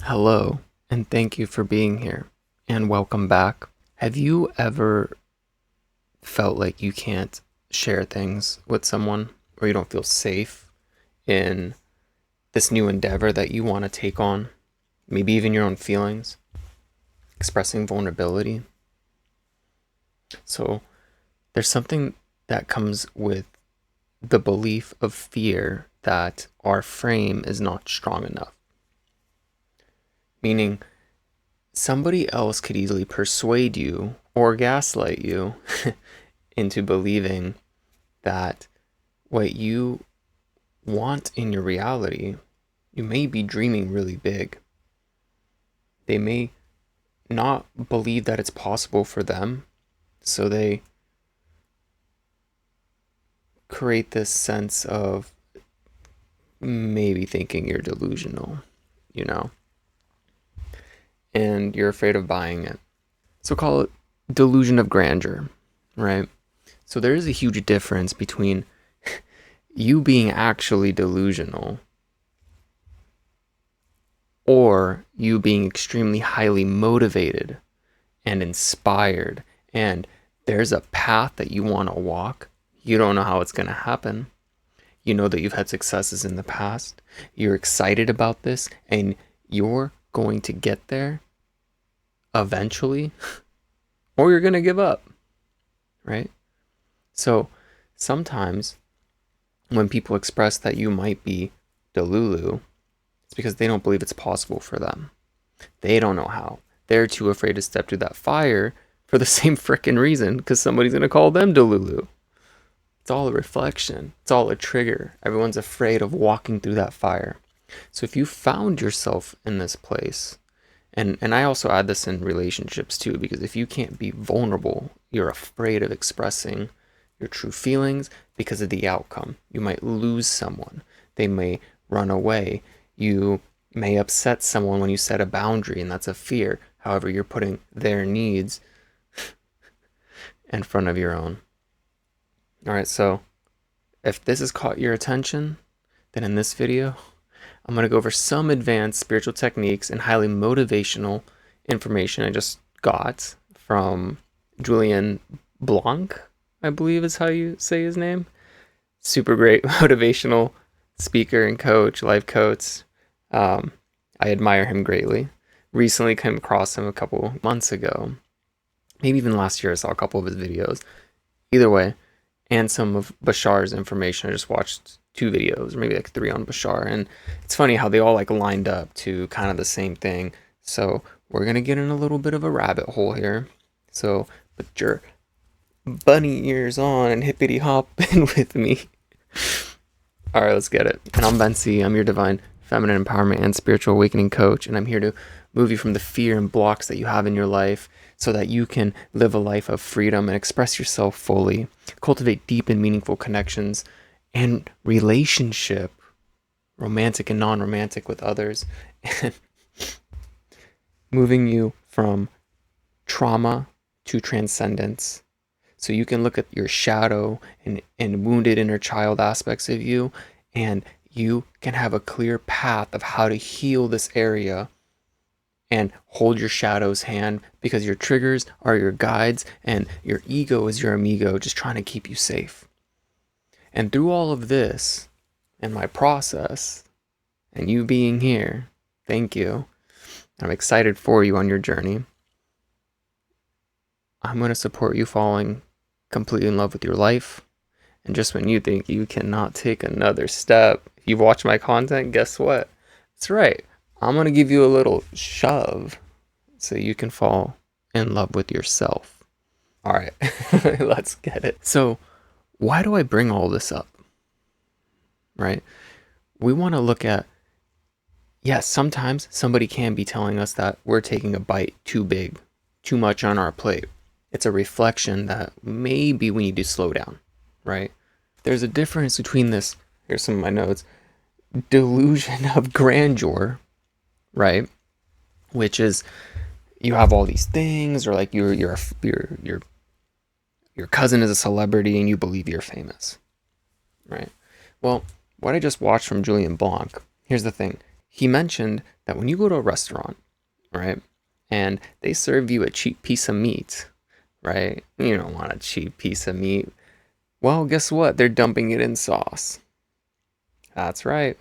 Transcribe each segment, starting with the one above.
Hello, and thank you for being here, and welcome back. Have you ever felt like you can't share things with someone, or you don't feel safe in this new endeavor that you want to take on? Maybe even your own feelings, expressing vulnerability. So, there's something that comes with the belief of fear that our frame is not strong enough. Meaning, somebody else could easily persuade you or gaslight you into believing that what you want in your reality, you may be dreaming really big. They may not believe that it's possible for them, so they create this sense of maybe thinking you're delusional, you know, and you're afraid of buying it. So call it delusion of grandeur, right? So there is a huge difference between you being actually delusional or you being extremely highly motivated and inspired, and there's a path that you want to walk. You don't know how it's going to happen. You know that you've had successes in the past. You're excited about this, and you're going to get there eventually, or you're going to give up, right? So sometimes when people express that you might be delulu, it's because they don't believe it's possible for them. They don't know how. They're too afraid to step through that fire for the same frickin' reason, because somebody's going to call them delulu. It's all a reflection. It's all a trigger. Everyone's afraid of walking through that fire. So if you found yourself in this place, and I also add this in relationships too, because if you can't be vulnerable, you're afraid of expressing your true feelings because of the outcome. You might lose someone. They may run away. You may upset someone when you set a boundary, and that's a fear. However, you're putting their needs in front of your own. All right, so if this has caught your attention, then in this video, I'm going to go over some advanced spiritual techniques and highly motivational information I just got from Julian Blanc, I believe is how you say his name. Super great motivational speaker and coach, life coach. I admire him greatly. Recently came across him a couple months ago. Maybe even last year I saw a couple of his videos. Either way, and some of Bashar's information. I just watched 2 videos, or maybe like 3 on Bashar, and it's funny how they all like lined up to kind of the same thing. So we're gonna get in a little bit of a rabbit hole here. So put your bunny ears on and hippity hop in with me. All right, let's get it. And I'm Ventzi. I'm your divine feminine empowerment and spiritual awakening coach, and I'm here to move you from the fear and blocks that you have in your life so that you can live a life of freedom and express yourself fully, cultivate deep and meaningful connections and relationship, romantic and non-romantic, with others, and moving you from trauma to transcendence. So you can look at your shadow and wounded inner child aspects of you, and you can have a clear path of how to heal this area and hold your shadow's hand, because your triggers are your guides and your ego is your amigo, just trying to keep you safe. And through all of this and my process and you being here, thank you. I'm excited for you on your journey. I'm going to support you falling completely in love with your life. And just when you think you cannot take another step, if you've watched my content, guess what? That's right. I'm going to give you a little shove so you can fall in love with yourself. All right, let's get it. So why do I bring all this up? Right? We want to look at, yes, sometimes somebody can be telling us that we're taking a bite too big, too much on our plate. It's a reflection that maybe we need to slow down, right? There's a difference between this, here's some of my notes, delusion of grandeur, right? Which is you have all these things, or like your cousin is a celebrity and you believe you're famous, right? Well, what I just watched from Julian Blanc, here's the thing. he mentioned that when you go to a restaurant, right, and they serve you a cheap piece of meat, right, you don't want a cheap piece of meat. Well, guess what? They're dumping it in sauce. That's right.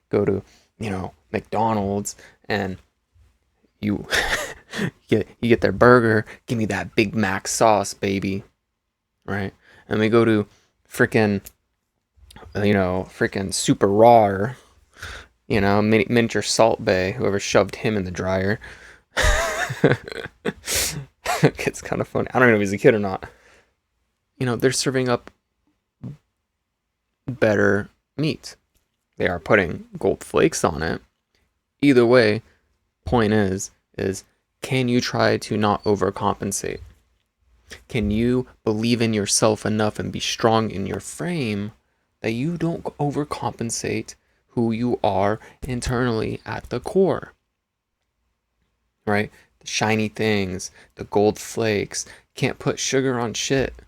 Go to, McDonald's, and you you get their burger. Give me that Big Mac sauce, baby. Right? And we go to freaking, freaking Super Raw, miniature Salt Bay. Whoever shoved him in the dryer. It's kind of funny. I don't know if he's a kid or not. They're serving up better meat. They are putting gold flakes on it. Either way, point is can you try to not overcompensate? Can you believe in yourself enough and be strong in your frame that you don't overcompensate who you are internally at the core? Right? The shiny things, the gold flakes, can't put sugar on shit. It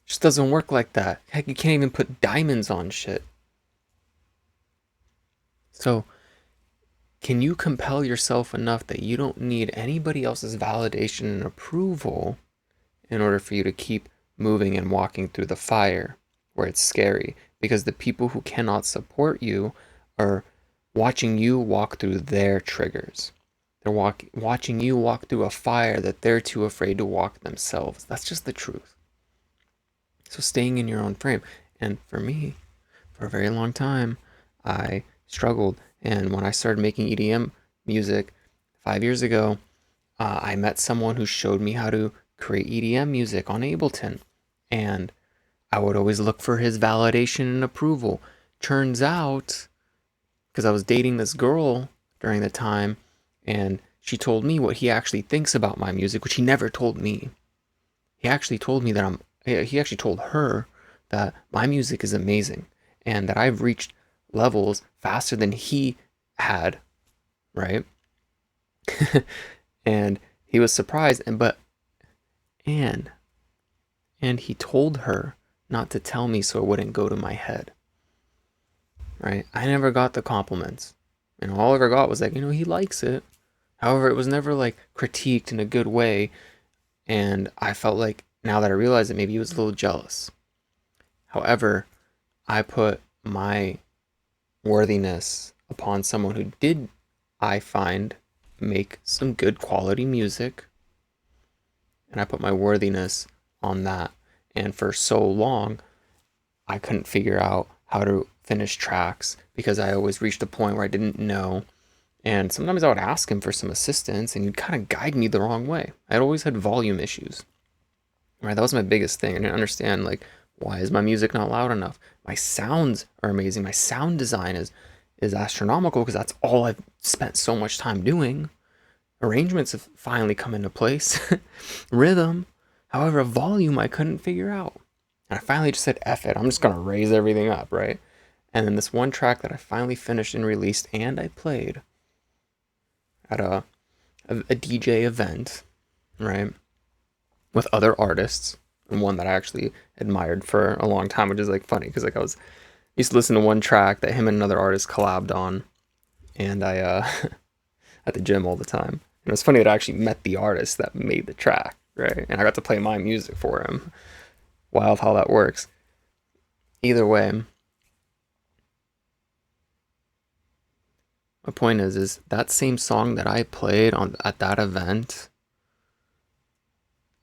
just doesn't work like that. Heck, you can't even put diamonds on shit. So, can you compel yourself enough that you don't need anybody else's validation and approval in order for you to keep moving and walking through the fire where it's scary? Because the people who cannot support you are watching you walk through their triggers. They're watching you walk through a fire that they're too afraid to walk themselves. That's just the truth. So staying in your own frame. And for me, for a very long time, I struggled. And when I started making EDM music 5 years ago, I met someone who showed me how to create EDM music on Ableton. And I would always look for his validation and approval. Turns out, because I was dating this girl during the time, and she told me what he actually thinks about my music, which he never told me. He actually told her that my music is amazing and that I've reached levels faster than he had, right? And he was surprised, and he told her not to tell me so it wouldn't go to my head, right? I never got the compliments, and all I ever got was like, he likes it. However, it was never like critiqued in a good way, and I felt like, now that I realize it, maybe he was a little jealous. However, I put my worthiness upon someone who did, I find, make some good quality music, and I put my worthiness on that. And for so long, I couldn't figure out how to finish tracks because I always reached a point where I didn't know. And sometimes I would ask him for some assistance, and he'd kind of guide me the wrong way. I'd always had volume issues. Right, that was my biggest thing. I didn't understand, like, why is my music not loud enough? My sounds are amazing. My sound design is astronomical because that's all I've spent so much time doing. Arrangements have finally come into place. Rhythm. However, volume I couldn't figure out. And I finally just said, F it. I'm just going to raise everything up, right? And then this one track that I finally finished and released and I played at a DJ event, right, with other artists, and one that I actually admired for a long time, which is like funny because like I used to listen to one track that him and another artist collabed on, and I at the gym all the time. And it was funny that I actually met the artist that made the track, right? And I got to play my music for him. Wild how that works. Either way, my point is that same song that I played at that event,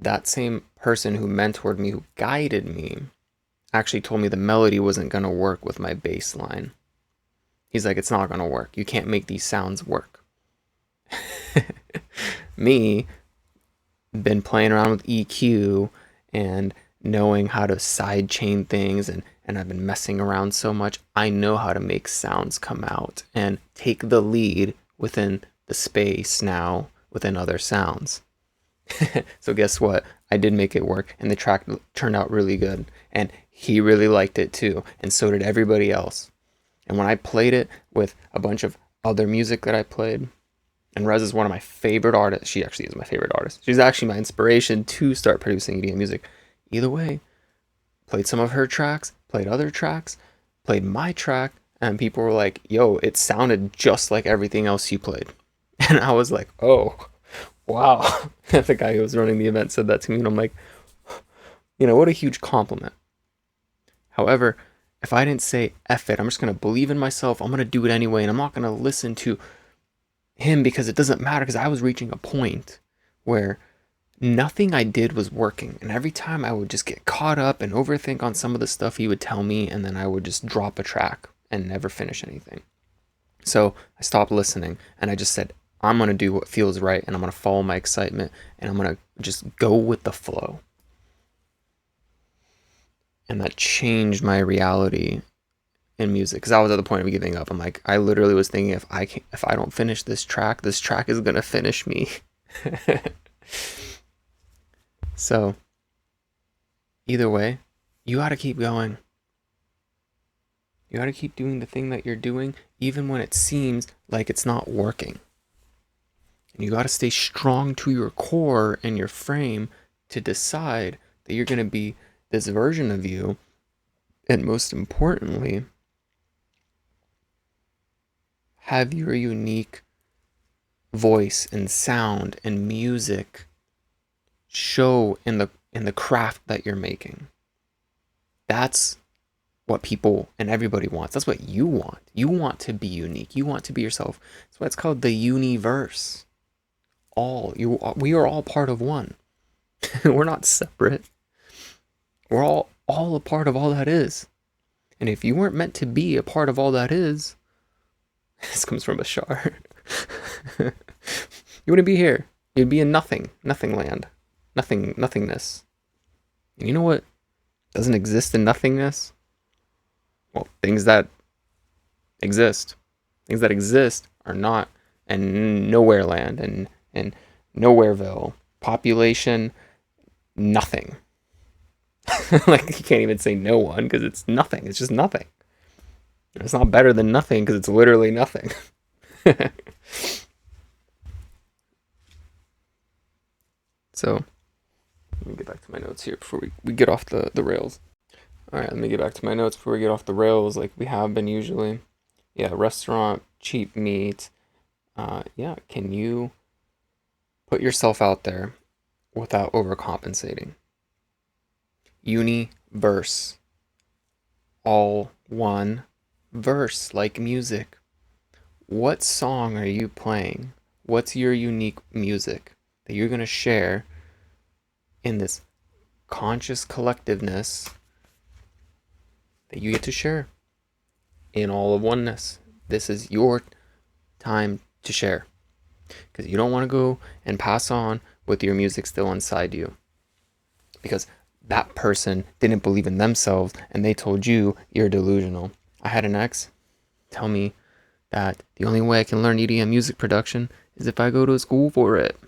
that same person who mentored me, who guided me, actually told me the melody wasn't going to work with my bass line. He's like, it's not going to work. You can't make these sounds work. Me, been playing around with EQ and knowing how to sidechain things, and I've been messing around so much, I know how to make sounds come out and take the lead within the space now within other sounds. So guess what? I did make it work, and the track turned out really good, and he really liked it too, and so did everybody else. And when I played it with a bunch of other music that I played, and Rez is one of my favorite artists. She actually is my favorite artist. She's actually my inspiration to start producing EDM music. Either way, played some of her tracks, played other tracks, played my track, And people were like, yo, it sounded just like everything else you played. And I was like, oh, wow. The guy who was running the event said that to me, and I'm like, what a huge compliment. However, if I didn't say F it, I'm just going to believe in myself, I'm going to do it anyway, and I'm not going to listen to him because it doesn't matter, because I was reaching a point where nothing I did was working. And every time I would just get caught up and overthink on some of the stuff he would tell me, and then I would just drop a track and never finish anything. So I stopped listening, and I just said, I'm going to do what feels right, and I'm going to follow my excitement, and I'm going to just go with the flow. And that changed my reality in music, because I was at the point of giving up. I'm like, I literally was thinking, if I don't finish this track is going to finish me. So either way, you got to keep going. You got to keep doing the thing that you're doing, even when it seems like it's not working. And you got to stay strong to your core and your frame to decide that you're going to be this version of you. And most importantly, have your unique voice and sound and music show in the craft that you're making. That's what people and everybody wants. That's what you want. You want to be unique. You want to be yourself. That's why it's called the universe. We are all part of one. We're not separate. We're all a part of all that is. And if you weren't meant to be a part of all that is, this comes from Bashar, you wouldn't be here. You'd be in nothing land, nothingness. And you know what doesn't exist in nothingness? Well, things that exist. Things that exist are not in nowhere land and nowhereville. Population, nothing. Like, you can't even say no one because it's nothing. It's just nothing. It's not better than nothing because it's literally nothing. So, let me get back to my notes here before we get off the rails. Alright, let me get back to my notes before we get off the rails like we have been usually. Yeah, restaurant, cheap meat. Can you put yourself out there without overcompensating? Universe. All one verse, like music. What song are you playing? What's your unique music that you're going to share in this conscious collectiveness that you get to share in all of oneness? This is your time to share, because you don't want to go and pass on with your music still inside you, because that person didn't believe in themselves and they told you you're delusional. I had an ex tell me that the only way I can learn EDM music production is if I go to school for it.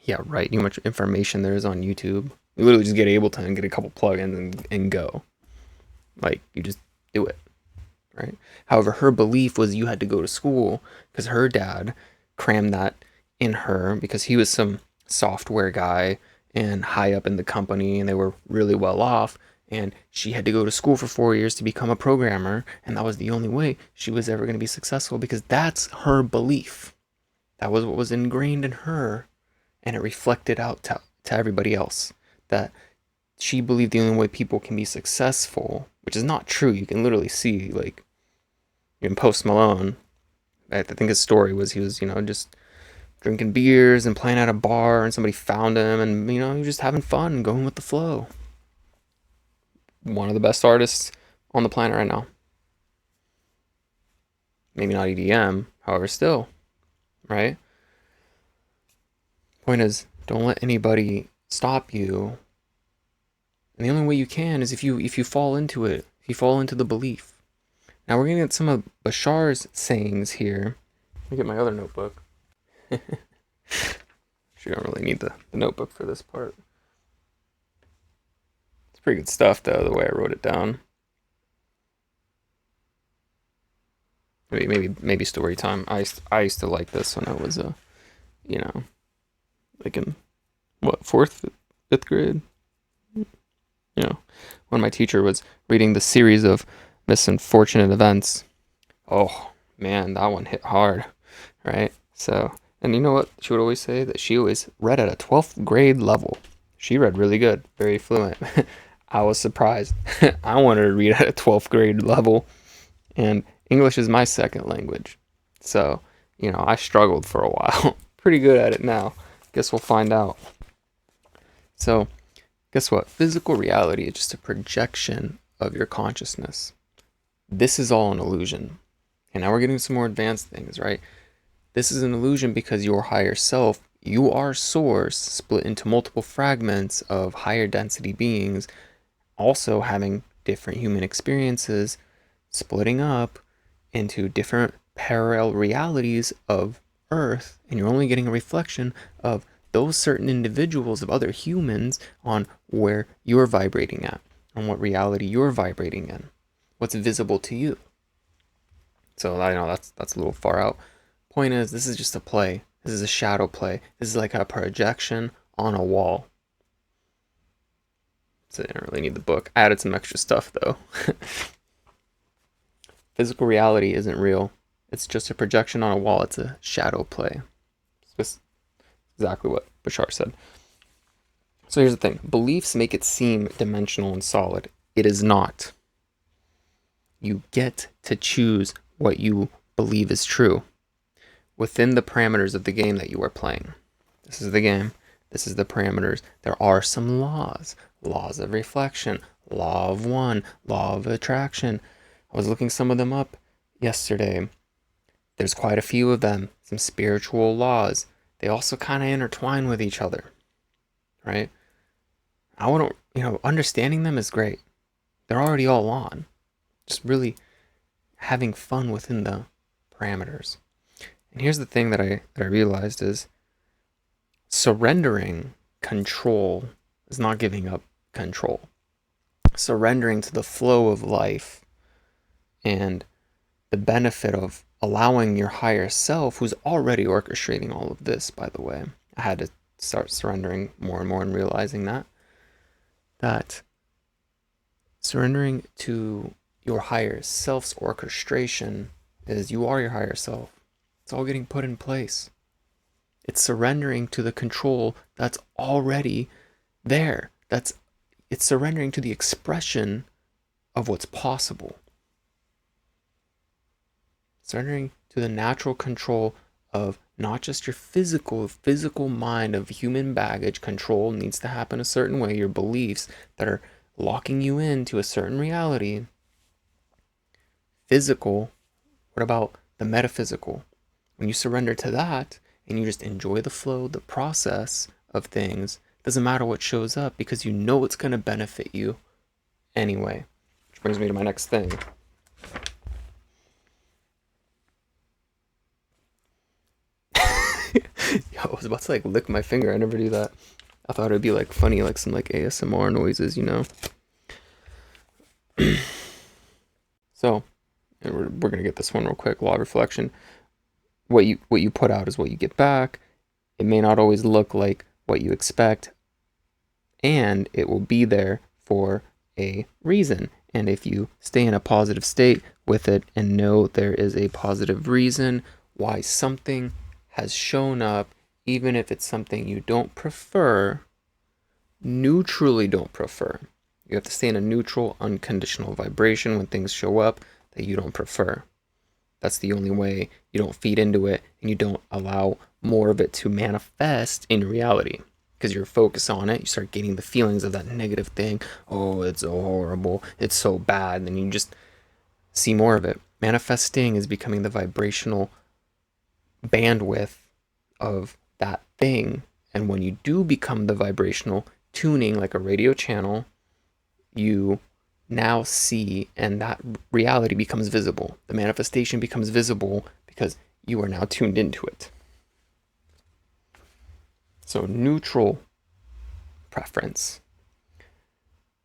Yeah, right. You know how much information there is on YouTube. You literally just get Ableton and get a couple plugins and go. Like, you just do it, right? However, her belief was you had to go to school because her dad crammed that in her because he was some software guy and high up in the company, and they were really well off, and she had to go to school for 4 years to become a programmer, and that was the only way she was ever going to be successful, because that's her belief. That was what was ingrained in her, and it reflected out to everybody else, that she believed the only way people can be successful, which is not true. You can literally see, like, in Post Malone, I think his story was he was, just drinking beers and playing at a bar, and somebody found him, and he was just having fun and going with the flow. One of the best artists on the planet right now. Maybe not EDM, however, still, right? Point is, don't let anybody stop you. And the only way you can is if you fall into it, if you fall into the belief. Now we're gonna get some of Bashar's sayings here. Let me get my other notebook. You don't really need the notebook for this part. It's pretty good stuff, though, the way I wrote it down. Maybe story time. I used to like this when I was like in fourth, fifth grade. When my teacher was reading the series of Misunfortunate events. Oh, man, that one hit hard, right? So, and you know what she would always say? That she always read at a 12th grade level. She read really good, very fluent. I was surprised. I wanted to read at a 12th grade level, and English is my second language. So, I struggled for a while. Pretty good at it now. Guess we'll find out. So, guess what? Physical reality is just a projection of your consciousness. This is all an illusion. And now we're getting some more advanced things, right? This is an illusion because your higher self, you are source, split into multiple fragments of higher density beings, also having different human experiences, splitting up into different parallel realities of Earth, and you're only getting a reflection of those certain individuals of other humans on where you're vibrating at, on what reality you're vibrating in, what's visible to you. So I know that's a little far out. Point is, this is just a play. This is a shadow play. This is like a projection on a wall. So I didn't really need the book. I added some extra stuff though. Physical reality isn't real. It's just a projection on a wall. It's a shadow play. It's exactly what Bashar said. So here's the thing. Beliefs make it seem dimensional and solid. It is not. You get to choose what you believe is true within the parameters of the game that you are playing. This is the game. This is the parameters. There are some laws. Laws of reflection. Law of one. Law of attraction. I was looking some of them up yesterday. There's quite a few of them. Some spiritual laws. They also kind of intertwine with each other. Right? I want to, understanding them is great. They're already all on. Just really having fun within the parameters. And here's the thing that I realized is surrendering control is not giving up control. Surrendering to the flow of life and the benefit of allowing your higher self, who's already orchestrating all of this, by the way. I had to start surrendering more and more and realizing that surrendering to your higher self's orchestration is you are your higher self. It's all getting put in place. It's surrendering to the control that's already there. It's surrendering to the expression of what's possible. Surrendering to the natural control of not just your physical mind of human baggage. Control needs to happen a certain way. Your beliefs that are locking you into a certain reality. Physical. What about the metaphysical? When you surrender to that and you just enjoy the flow, the process of things, it doesn't matter what shows up because you know it's going to benefit you anyway. Which brings me to my next thing. Yo, I was about to lick my finger. I never do that. I thought it'd be funny, some ASMR noises, So, and we're gonna get this one real quick. Law of reflection. What you put out is what you get back. It may not always look like what you expect, and it will be there for a reason. And if you stay in a positive state with it and know there is a positive reason why something has shown up, even if it's something you don't prefer, neutrally don't prefer. You have to stay in a neutral, unconditional vibration when things show up that you don't prefer. That's the only way. You don't feed into it and you don't allow more of it to manifest in reality. Because you're focused on it, you start getting the feelings of that negative thing. Oh, it's so horrible. It's so bad. And then you just see more of it. Manifesting is becoming the vibrational bandwidth of that thing. And when you do become the vibrational tuning like a radio channel, you now see, and that reality becomes visible. The manifestation becomes visible because you are now tuned into it. So neutral preference.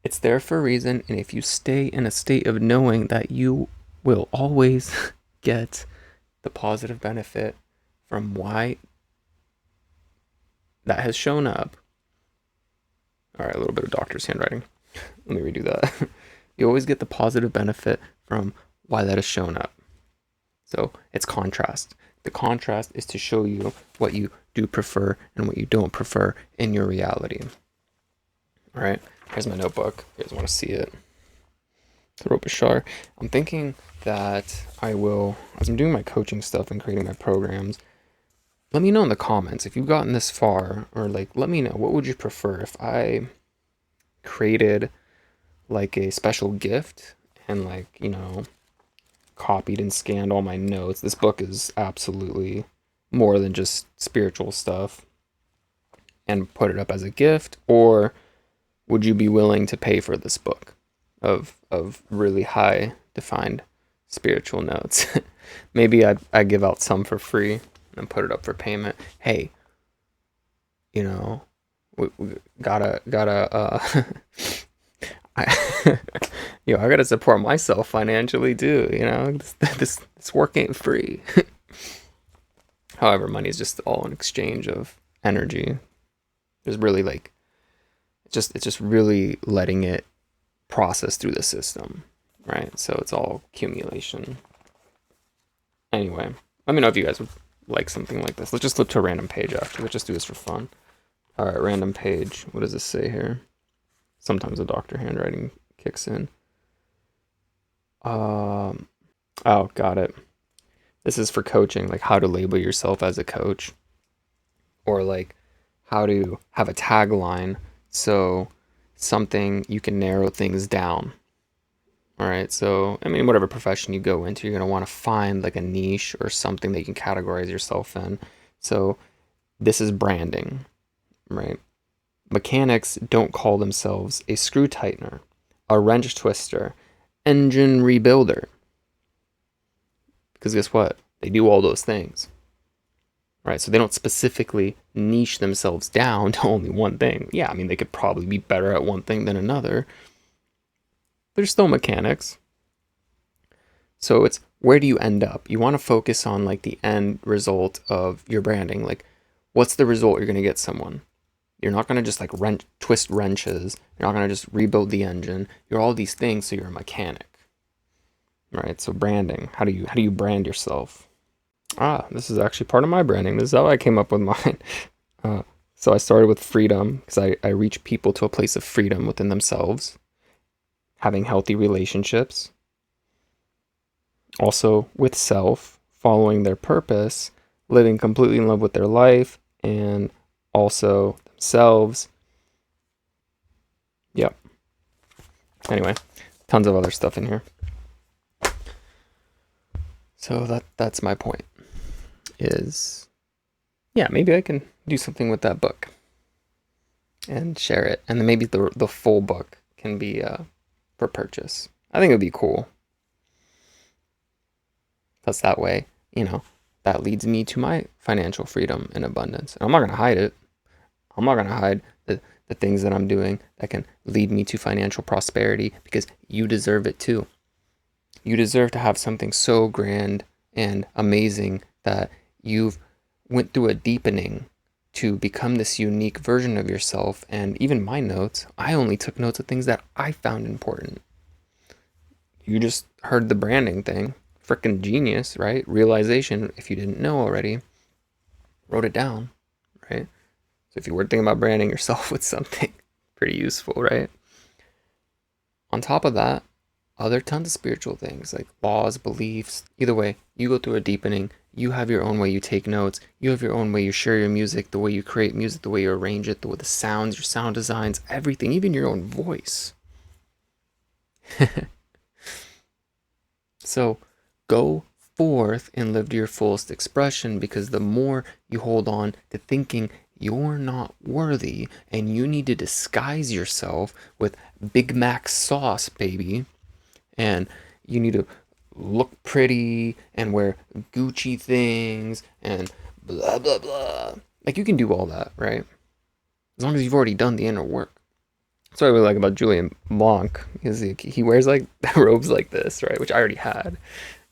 It's there for a reason, and if you stay in a state of knowing that you will always get the positive benefit from why that has shown up. All right, a little bit of doctor's handwriting. Let me redo that. You always get the positive benefit from why that has shown up. So it's contrast. The contrast is to show you what you do prefer and what you don't prefer in your reality. All right, here's my notebook. You guys want to see it? Bashar. I'm thinking that I will, as I'm doing my coaching stuff and creating my programs, let me know in the comments if you've gotten this far, or like, let me know, what would you prefer if I created like a special gift and like, you know, copied and scanned all my notes. This book is absolutely more than just spiritual stuff, and put it up as a gift, or would you be willing to pay for this book of really high defined spiritual notes? Maybe I give out some for free and put it up for payment. Hey, you know, we gotta I I gotta support myself financially too. You know, this work ain't free. However, money is just all an exchange of energy. There's really like, it's just really letting it process through the system, right? So it's all accumulation. Anyway, let me know if you guys would like something like this. Let's just flip to a random page after. Let's just do this for fun. All right, random page. What does this say here? Sometimes the doctor handwriting kicks in. Oh, got it. This is for coaching, like how to label yourself as a coach, or like how to have a tagline. So something you can narrow things down. All right. So, I mean, whatever profession you go into, you're going to want to find like a niche or something that you can categorize yourself in. So this is branding, right? Mechanics don't call themselves a screw tightener, a wrench twister, engine rebuilder. Because guess what? They do all those things. Right? So they don't specifically niche themselves down to only one thing. Yeah, I mean, they could probably be better at one thing than another. They're still mechanics. So it's, where do you end up? You want to focus on like the end result of your branding. Like, what's the result you're going to get someone? You're not going to just like twist wrenches. You're not going to just rebuild the engine. You're all these things, so you're a mechanic. Right? So branding. How do you brand yourself? This is actually part of my branding. This is how I came up with mine. So I started with freedom, because I reach people to a place of freedom within themselves, having healthy relationships, also with self, following their purpose, living completely in love with their life, and also themselves. Yep. Anyway, tons of other stuff in here. So that's my point. Is, yeah, maybe I can do something with that book and share it, and then maybe the full book can be for purchase. I think it would be cool. Because that way, that leads me to my financial freedom and abundance. And I'm not going to hide it. I'm not going to hide the things that I'm doing that can lead me to financial prosperity, because you deserve it too. You deserve to have something so grand and amazing that you've went through a deepening to become this unique version of yourself. And even my notes, I only took notes of things that I found important. You just heard the branding thing. Freaking genius, right? Realization, if you didn't know already. Wrote it down, right? So if you were thinking about branding yourself with something, pretty useful, right? On top of that, other tons of spiritual things like laws, beliefs. Either way, you go through a deepening. You have your own way you take notes. You have your own way you share your music, the way you create music, the way you arrange it, the sounds, your sound designs, everything, even your own voice. So go forth and live to your fullest expression, because the more you hold on to thinking you're not worthy and you need to disguise yourself with Big Mac sauce, baby, and you need to look pretty and wear Gucci things and blah, blah, blah. Like, you can do all that, right? As long as you've already done the inner work. That's what I really like about Julian Blanc, is he wears like robes like this, right? Which I already had.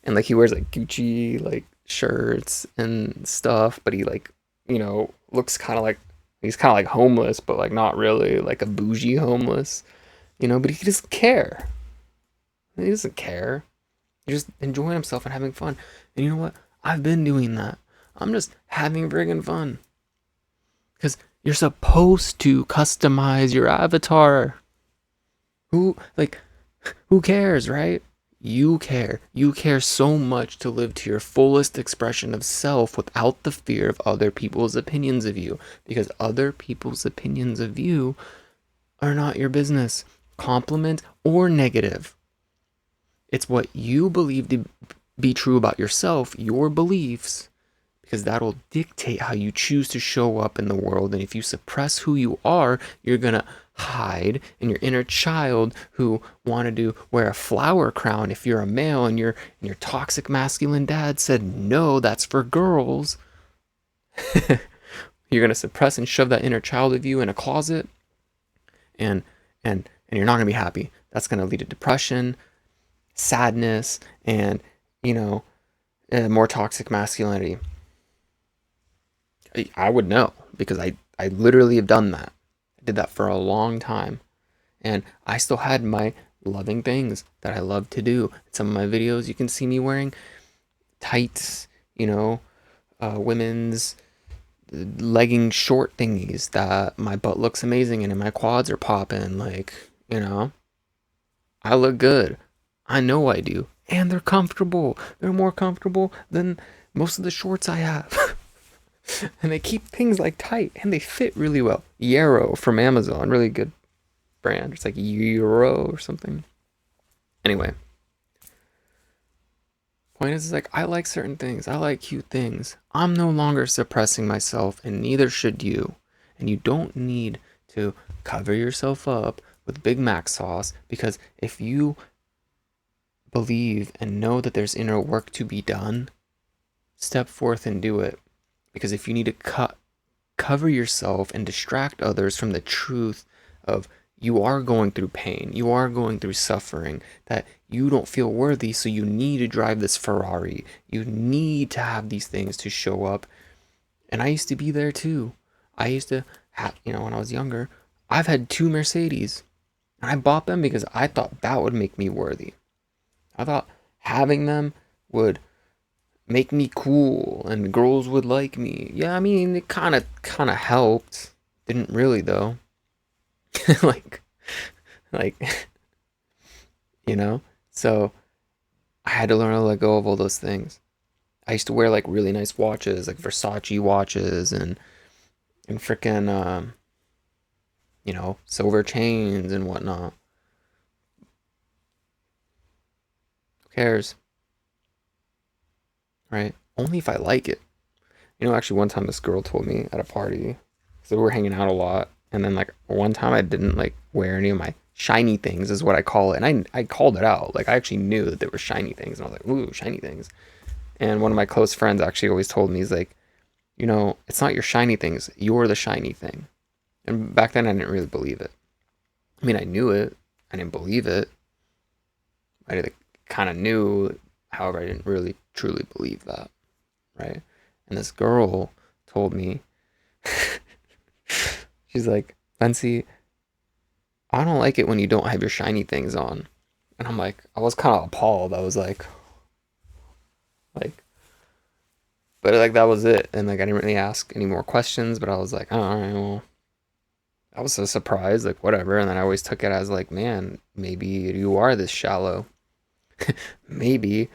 And like he wears like Gucci like shirts and stuff, but he like, looks kind of like, he's kind of like homeless, but like not really like a bougie homeless, but he doesn't care. He doesn't care. You're just enjoying himself and having fun. And you know what? I've been doing that. I'm just having friggin' fun. Because you're supposed to customize your avatar. Who, like, who cares, right? You care. You care so much to live to your fullest expression of self without the fear of other people's opinions of you. Because other people's opinions of you are not your business, compliment or negative. It's what you believe to be true about yourself, your beliefs, because that'll dictate how you choose to show up in the world. And if you suppress who you are, you're going to hide in your inner child who wanted to wear a flower crown if you're a male, and your toxic masculine dad said, no, that's for girls. You're going to suppress and shove that inner child of you in a closet, and you're not going to be happy. That's going to lead to depression, sadness, and more toxic masculinity. I would know, because I literally have done that. I did that for a long time, and I still had my loving things that I love to do. In some of my videos, you can see me wearing tights, women's legging short thingies that my butt looks amazing in and my quads are popping. I look good. I know I do. And they're comfortable. They're more comfortable than most of the shorts I have. And they keep things like tight, and they fit really well. Yarrow from Amazon, really good brand. It's like Euro or something. Anyway, point is like, I like certain things. I like cute things. I'm no longer suppressing myself, and neither should you. And you don't need to cover yourself up with Big Mac sauce, because if you believe and know that there's inner work to be done, step forth and do it. Because if you need to cover yourself and distract others from the truth of you are going through pain, you are going through suffering, that you don't feel worthy, so you need to drive this Ferrari, you need to have these things to show up. And I used to be there too. I used to have, when I was younger, I've had 2 Mercedes, and I bought them because I thought that would make me worthy. I thought having them would make me cool and girls would like me. Yeah, I mean, it kind of helped. Didn't really though. like So I had to learn to let go of all those things. I used to wear like really nice watches, like Versace watches, and freaking silver chains and whatnot. Who cares? Right? Only if I like it. Actually, one time this girl told me at a party, so we were hanging out a lot, and then like one time I didn't like wear any of my shiny things, is what I call it, and I called it out. Like, I actually knew that there were shiny things, and I was like, ooh, shiny things. And one of my close friends actually always told me, he's like, it's not your shiny things, you're the shiny thing. And back then I didn't really believe it. I mean, I knew it, I didn't believe it. I kind of knew, however, I didn't really truly believe that, right? And this girl told me, she's like, Ventzi, I don't like it when you don't have your shiny things on. And I'm like, I was kind of appalled. I was like, but like that was it. And like I didn't really ask any more questions, but I was like, oh, all right, well, I was so surprised, like whatever. And then I always took it as like, man, maybe you are this shallow. Maybe.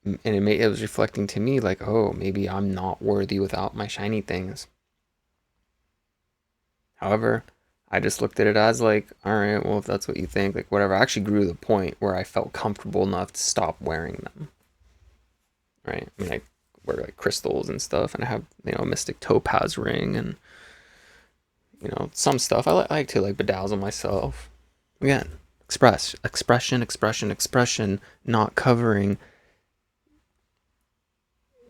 And it was reflecting to me like, oh, maybe I'm not worthy without my shiny things. However, I just looked at it as like, all right, well, if that's what you think, like whatever. I actually grew to the point where I felt comfortable enough to stop wearing them. Right? I mean, I wear like crystals and stuff, and I have, a mystic topaz ring, and some stuff. I like to like bedazzle myself. Again, expression, not covering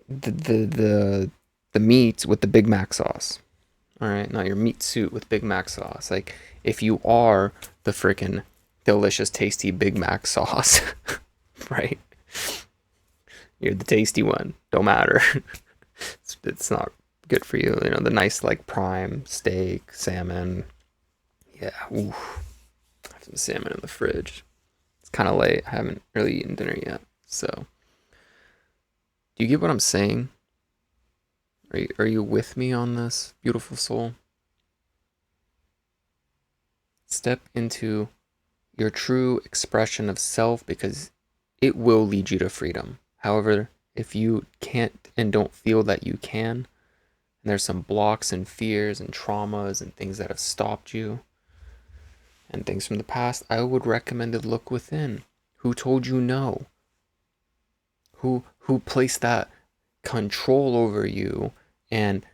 the meat with the Big Mac sauce. All right, not your meat suit with Big Mac sauce. Like, if you are the freaking delicious, tasty Big Mac sauce, right? You're the tasty one. Don't matter. It's not good for you. The nice like prime steak, salmon. Yeah, ooh. I have some salmon in the fridge. It's kind of late. I haven't really eaten dinner yet. So, do you get what I'm saying? Are you with me on this, beautiful soul? Step into your true expression of self because it will lead you to freedom. However, if you can't and don't feel that you can, and there's some blocks and fears and traumas and things that have stopped you and things from the past, I would recommend to look within. Who told you no? Who placed that control over you? And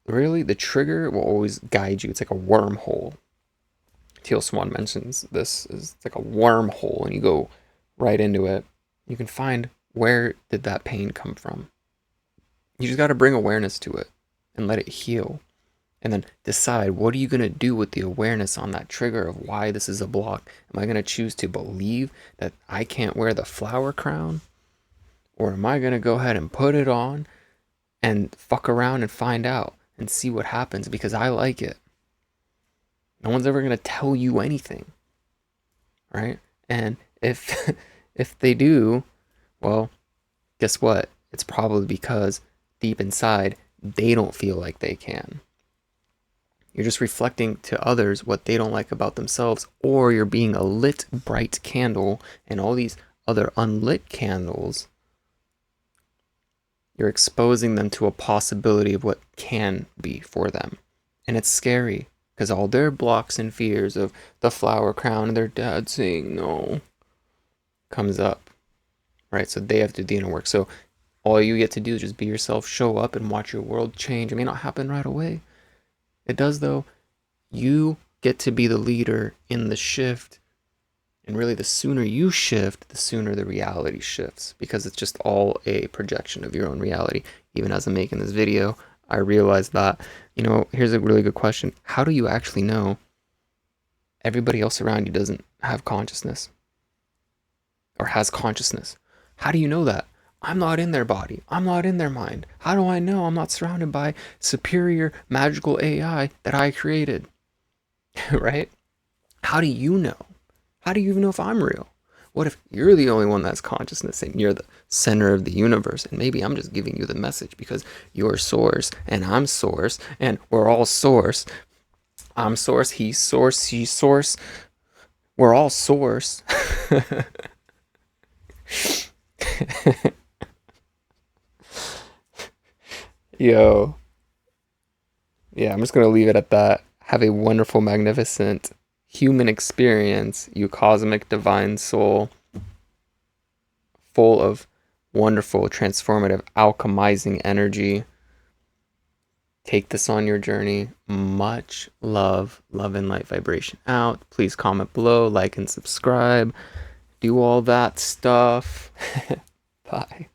really, the trigger will always guide you. It's like a wormhole. Teal Swan mentions this is like a wormhole, and you go right into it. You can find where did that pain come from. You just got to bring awareness to it and let it heal. And then decide, what are you going to do with the awareness on that trigger of why this is a block? Am I going to choose to believe that I can't wear the flower crown? Or am I going to go ahead and put it on and fuck around and find out and see what happens because I like it? No one's ever going to tell you anything, right? And if if they do, well, guess what? It's probably because deep inside they don't feel like they can. You're just reflecting to others what they don't like about themselves, or you're being a lit, bright candle, and all these other unlit candles, you're exposing them to a possibility of what can be for them. And it's scary, because all their blocks and fears of the flower crown and their dad saying no comes up, right? So they have to do the inner work. So all you get to do is just be yourself, show up, and watch your world change. It may not happen right away. It does, though. You get to be the leader in the shift. And really, the sooner you shift, the sooner the reality shifts, because it's just all a projection of your own reality. Even as I'm making this video, I realized that, here's a really good question. How do you actually know everybody else around you doesn't have consciousness or has consciousness? How do you know that? I'm not in their body. I'm not in their mind. How do I know I'm not surrounded by superior magical AI that I created? Right? How do you know? How do you even know if I'm real? What if you're the only one that's consciousness and you're the center of the universe? And maybe I'm just giving you the message because you're source and I'm source and we're all source. I'm source, he's source, she's source. We're all source. Yo. Yeah, I'm just going to leave it at that. Have a wonderful, magnificent human experience, you cosmic divine soul, full of wonderful, transformative, alchemizing energy. Take this on your journey. Much love, love and light vibration out. Please comment below, like and subscribe. Do all that stuff. Bye.